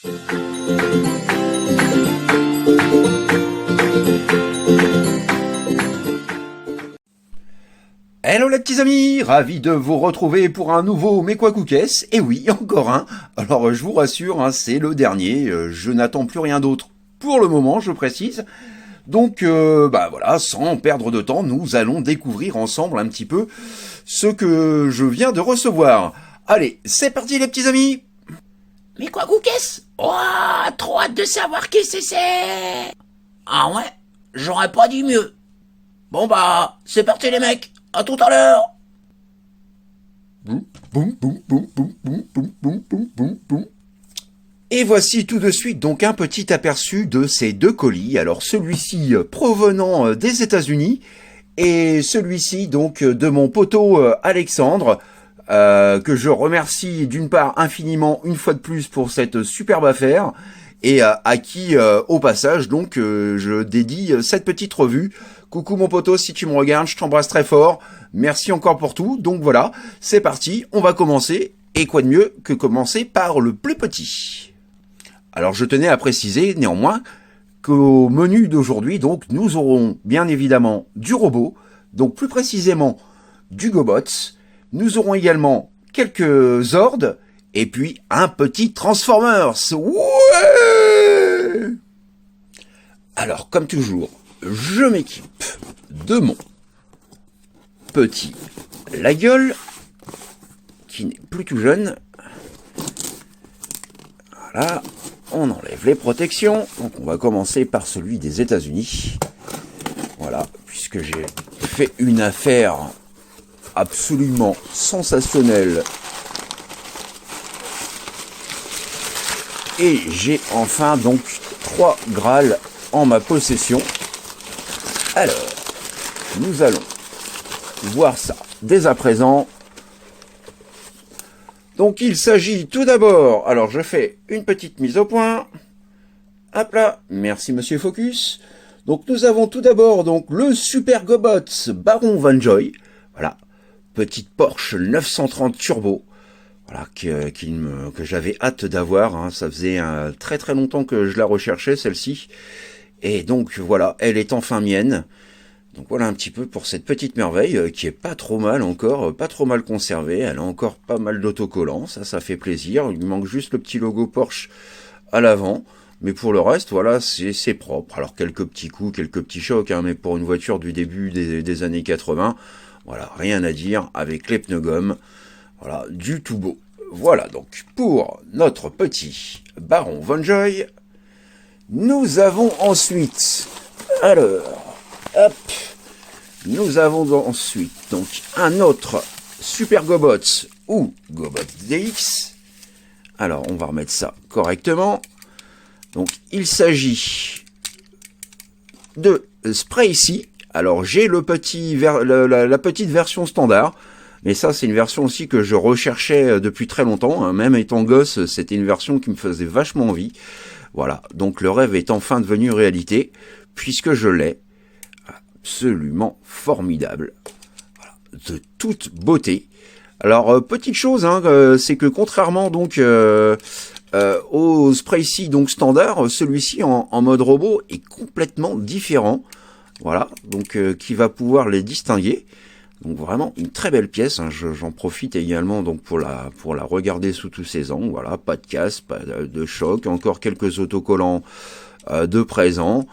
Hello les petits amis, ravi de vous retrouver pour un nouveau Mais quoi Cookess. Et oui, encore un. Alors je vous rassure, hein, c'est le dernier, je n'attends plus rien d'autre pour le moment, je précise. Donc voilà, sans perdre de temps, nous allons découvrir ensemble un petit peu ce que je viens de recevoir. Allez, c'est parti les petits amis. Mais quoi Cookess? Oh, trop hâte de savoir qui c'est. Ah ouais, j'aurais pas dit mieux. Bon bah, c'est parti les mecs, à tout à l'heure. Boum, boum, boum, boum, boum, boum, boum, boum, boum, boum, boum. Et voici tout de suite donc un petit aperçu de ces deux colis. Alors celui-ci provenant des États-Unis et celui-ci donc de mon poteau Alexandre, que je remercie d'une part infiniment une fois de plus pour cette superbe affaire et à qui au passage donc je dédie cette petite revue. Coucou mon poteau, si tu me regardes, je t'embrasse très fort. Merci encore pour tout. Donc voilà, c'est parti, on va commencer. Et quoi de mieux que commencer par le plus petit. Alors je tenais à préciser néanmoins qu'au menu d'aujourd'hui, donc nous aurons bien évidemment du robot, donc plus précisément du GoBots. Nous aurons également quelques Zords et puis un petit Transformers. Ouais! Alors comme toujours, je m'équipe de mon petit La Gueule, qui n'est plus tout jeune. Voilà, on enlève les protections. Donc on va commencer par celui des États-Unis. Voilà, puisque j'ai fait une affaire absolument sensationnelle. Et j'ai enfin donc 3 Graals en ma possession. Alors, nous allons voir ça dès à présent. Donc il s'agit tout d'abord, alors je fais une petite mise au point. Hop là, merci monsieur Focus. Donc nous avons tout d'abord donc le Super GoBots Baron Von Joy. Voilà, petite Porsche 930 Turbo. Voilà, que j'avais hâte d'avoir, hein. Ça faisait très très longtemps que je la recherchais celle-ci. Et donc voilà, elle est enfin mienne. Donc voilà un petit peu pour cette petite merveille qui est pas trop mal encore, pas trop mal conservée. Elle a encore pas mal d'autocollants, ça fait plaisir. Il lui manque juste le petit logo Porsche à l'avant. Mais pour le reste, voilà, c'est propre. Alors quelques petits coups, quelques petits chocs, hein, mais pour une voiture du début des années 80, voilà, rien à dire avec les pneus gomme. Voilà, du tout beau. Voilà donc pour notre petit Baron Von Joy. Nous avons ensuite, alors, hop, nous avons ensuite donc un autre Super GoBots ou GoBots DX. Alors on va remettre ça correctement. Donc il s'agit de Spraycy. Alors j'ai la petite version standard. Mais ça, c'est une version aussi que je recherchais depuis très longtemps. Hein. Même étant gosse, c'était une version qui me faisait vachement envie. Voilà, donc le rêve est enfin devenu réalité, puisque je l'ai. Absolument formidable. Voilà, de toute beauté. Alors, petite chose, hein, c'est que contrairement donc au Spraycy donc standard, celui-ci en mode robot est complètement différent. Voilà, donc qui va pouvoir les distinguer. Donc vraiment une très belle pièce, hein. J'en profite également donc pour la regarder sous tous ses angles. Voilà, pas de casse, pas de choc, encore quelques autocollants de présent.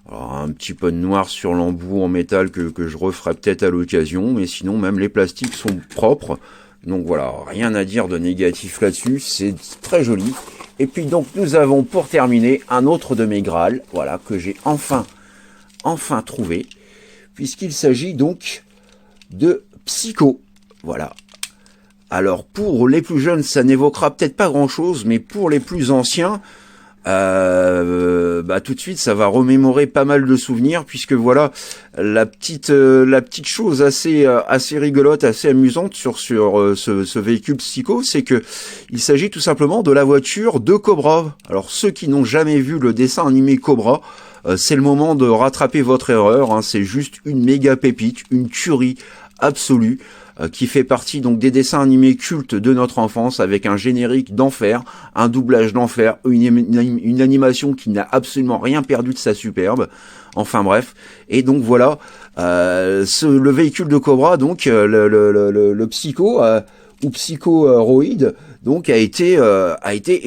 Alors, un petit peu de noir sur l'embout en métal que je referai peut-être à l'occasion, mais sinon même les plastiques sont propres. Donc voilà, rien à dire de négatif là-dessus, c'est très joli. Et puis donc nous avons pour terminer un autre de mes Graals, voilà, que j'ai enfin trouvé, puisqu'il s'agit donc de Psycho. Voilà. Alors pour les plus jeunes, ça n'évoquera peut-être pas grand-chose, mais pour les plus anciens, tout de suite, ça va remémorer pas mal de souvenirs, puisque voilà la petite chose assez rigolote, assez amusante sur ce véhicule Psycho, c'est que il s'agit tout simplement de la voiture de Cobra. Alors ceux qui n'ont jamais vu le dessin animé Cobra, c'est le moment de rattraper votre erreur, hein. C'est juste une méga pépite, une tuerie absolue. qui fait partie donc des dessins animés cultes de notre enfance, avec un générique d'enfer, un doublage d'enfer, une animation qui n'a absolument rien perdu de sa superbe. Enfin bref, et donc voilà, le véhicule de Cobra, donc le Psycho ou Psychoroid, donc a été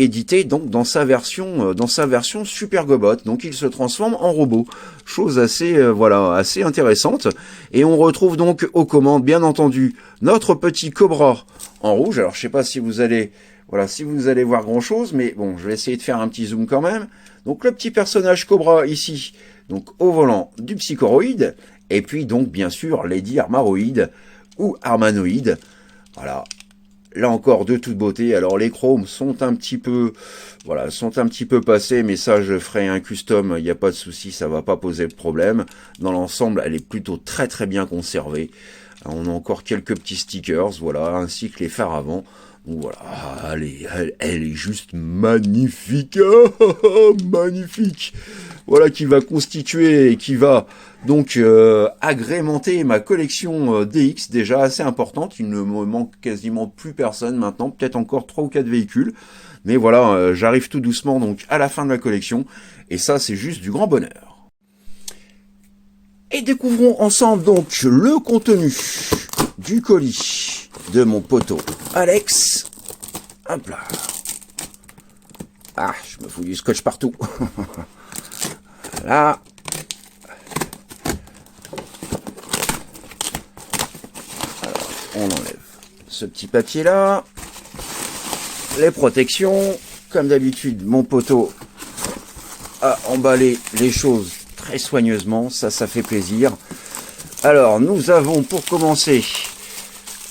édité donc dans sa version Super Gobot. Donc il se transforme en robot, chose assez assez intéressante. Et on retrouve donc aux commandes, bien entendu, notre petit Cobra en rouge. Alors je sais pas si vous allez voir grand chose, mais bon, je vais essayer de faire un petit zoom quand même. Donc le petit personnage Cobra ici, donc au volant du Psychoroid, et puis donc bien sûr Lady Armaroid ou Armanoid. Voilà. Là encore de toute beauté. Alors les chromes sont un petit peu passés, mais ça je ferai un custom, il n'y a pas de souci, ça va pas poser de problème. Dans l'ensemble, elle est plutôt très très bien conservée. On a encore quelques petits stickers, voilà, ainsi que les phares avant. Donc voilà, elle est juste magnifique, magnifique. Voilà qui va constituer et qui va donc agrémenter ma collection DX, déjà assez importante. Il ne me manque quasiment plus personne maintenant, peut-être encore 3 ou 4 véhicules. Mais voilà, j'arrive tout doucement donc à la fin de la collection, et ça c'est juste du grand bonheur. Et découvrons ensemble donc le contenu du colis de mon poteau Alex. Hop là. Ah, je me fous du scotch partout. Voilà. Alors, on enlève ce petit papier là. Les protections. Comme d'habitude, mon poteau a emballé les choses très soigneusement. Ça fait plaisir. Alors, nous avons pour commencer...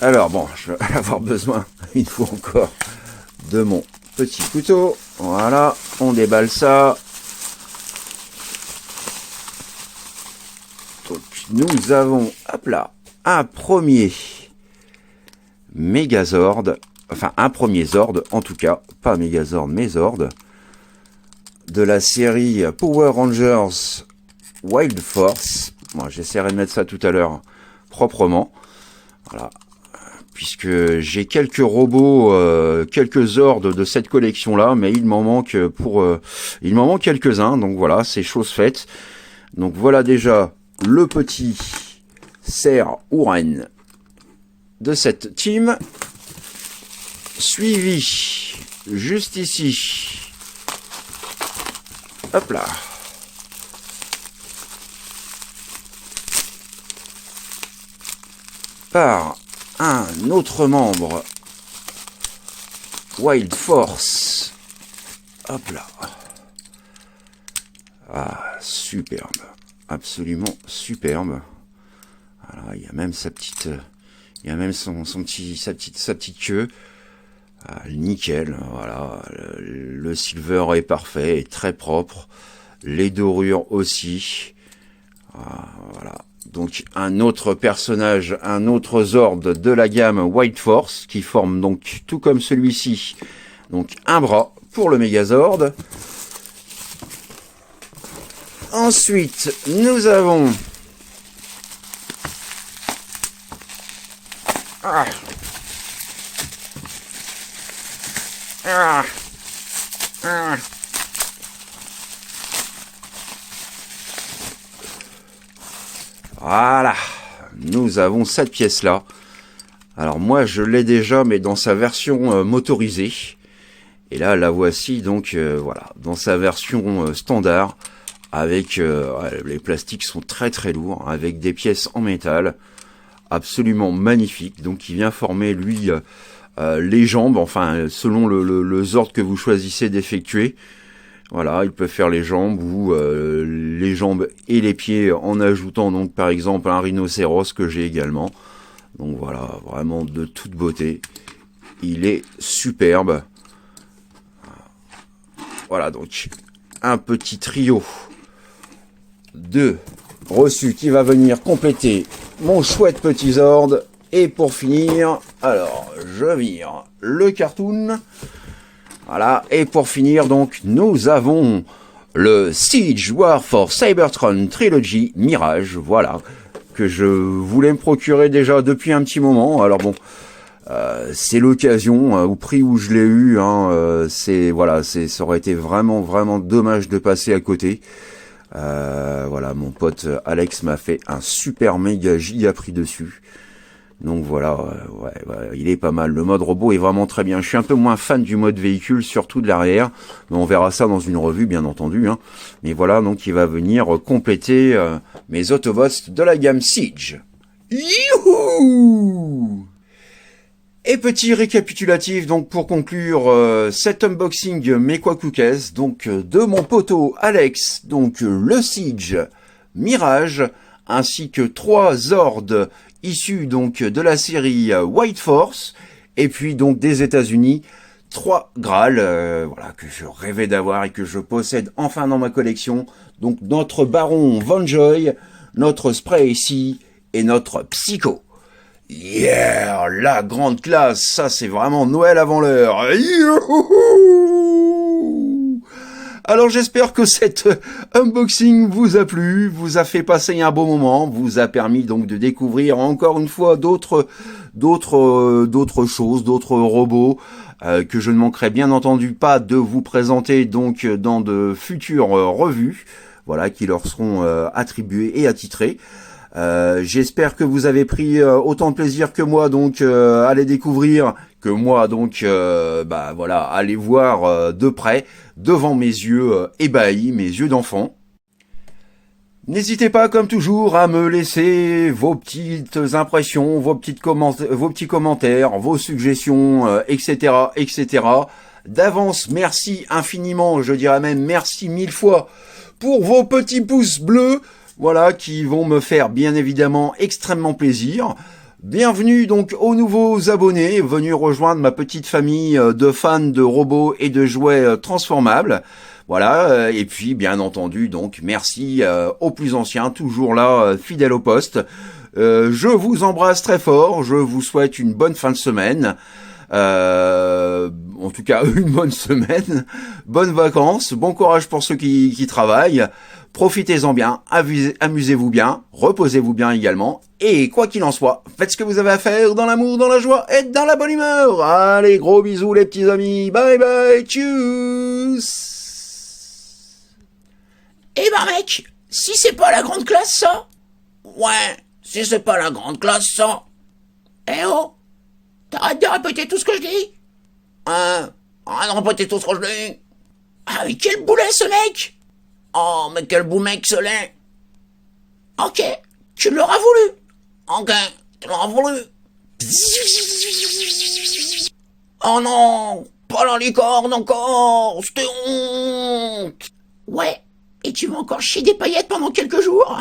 Alors bon, je vais avoir besoin, une fois encore, de mon petit couteau. Voilà, on déballe ça. Donc nous avons, hop là, un premier Megazord. Enfin, un premier Zord, en tout cas. Pas Megazord, mais Zord. De la série Power Rangers Wild Force. Bon, j'essaierai de mettre ça tout à l'heure proprement. Voilà. Puisque j'ai quelques robots, quelques Zords de cette collection-là, mais il m'en manque quelques-uns, donc voilà, c'est chose faite. Donc voilà déjà le petit Ser Ouren de cette team, suivi juste ici, hop là, par un autre membre Wild Force. Hop là. Ah, superbe. Absolument superbe. Voilà, il y a même sa petite... Il y a même sa petite queue. Ah, nickel, voilà. Le silver est parfait, est très propre. Les dorures aussi. Ah, voilà. Donc un autre personnage, un autre Zord de la gamme White Force, qui forme donc, tout comme celui-ci, donc un bras pour le Megazord. Ensuite, nous avons... Voilà, nous avons cette pièce-là. Alors moi, je l'ai déjà, mais dans sa version motorisée. Et là, la voici donc, voilà, dans sa version standard, avec les plastiques sont très très lourds, avec des pièces en métal, absolument magnifiques. Donc, il vient former lui les jambes, enfin selon le Zord que vous choisissez d'effectuer. Voilà, il peut faire les jambes ou les jambes et les pieds en ajoutant donc par exemple un rhinocéros que j'ai également. Donc voilà, vraiment de toute beauté. Il est superbe. Voilà donc un petit trio de reçus qui va venir compléter mon chouette petit Zord. Et pour finir, alors je vire le cartoon. Voilà, et pour finir, donc, nous avons le Siege War for Cybertron Trilogy Mirage, voilà. que je voulais me procurer déjà depuis un petit moment. Alors bon, c'est l'occasion, au prix où je l'ai eu, hein, ça aurait été vraiment dommage de passer à côté. Voilà, mon pote Alex m'a fait un super méga giga prix dessus. Donc voilà, ouais, il est pas mal. Le mode robot est vraiment très bien. Je suis un peu moins fan du mode véhicule, surtout de l'arrière. Mais on verra ça dans une revue, bien entendu. Hein. Mais voilà, donc il va venir compléter mes Autobots de la gamme Siege. Youhou! Et petit récapitulatif, donc pour conclure cet unboxing Mekwakukes, donc de mon poteau Alex, donc le Siege Mirage, ainsi que 3 Zords issus donc de la série White Force, et puis donc des États-Unis, 3 Graal, voilà, que je rêvais d'avoir et que je possède enfin dans ma collection. Donc notre Baron Von Joy, notre Spray ici et notre Psycho. Yeah, la grande classe, ça c'est vraiment Noël avant l'heure. Youhou! Alors j'espère que cet unboxing vous a plu, vous a fait passer un bon moment, vous a permis donc de découvrir encore une fois d'autres choses, d'autres robots que je ne manquerai bien entendu pas de vous présenter donc dans de futures revues, voilà, qui leur seront attribuées et attitrées. J'espère que vous avez pris autant de plaisir que moi donc à les découvrir, que moi donc voilà, à les voir de près devant mes yeux ébahis, mes yeux d'enfant. N'hésitez pas comme toujours à me laisser vos petites impressions, vos petits commentaires, vos suggestions, etc. D'avance, merci infiniment, je dirais même merci 1000 fois pour vos petits pouces bleus. Voilà, qui vont me faire bien évidemment extrêmement plaisir. Bienvenue donc aux nouveaux abonnés, venus rejoindre ma petite famille de fans de robots et de jouets transformables. Voilà, et puis bien entendu donc merci aux plus anciens, toujours là, fidèles au poste. Je vous embrasse très fort, je vous souhaite une bonne fin de semaine. En tout cas une bonne semaine, bonnes vacances, bon courage pour ceux qui travaillent. Profitez-en bien, amusez-vous bien, reposez-vous bien également, et quoi qu'il en soit, faites ce que vous avez à faire dans l'amour, dans la joie et dans la bonne humeur. Allez, gros bisous les petits amis, bye bye, tchuss. Eh ben mec, si c'est pas la grande classe ça? Ouais, si c'est pas la grande classe ça. Eh oh, t'arrêtes de répéter tout ce que je dis? Arrête de répéter tout ce que je dis. Ah mais quel boulet ce mec! Oh, mais quel beau mec ce lait. Ok, tu l'auras voulu. Ok, tu l'auras voulu. Oh non, pas la licorne encore, c'était honte. Ouais, et tu vas encore chier des paillettes pendant quelques jours.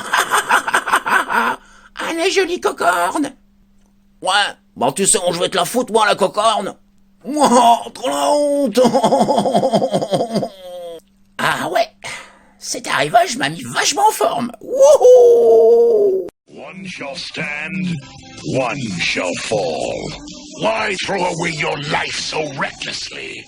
Allez, jolie cocorne. Ouais, bah tu sais où je vais te la foutre, moi, la cocorne. Moi, trop la honte. Ah ouais. Cet arrivage m'a mis vachement en forme. Wouhou! One shall stand, one shall fall. Why throw away your life so recklessly?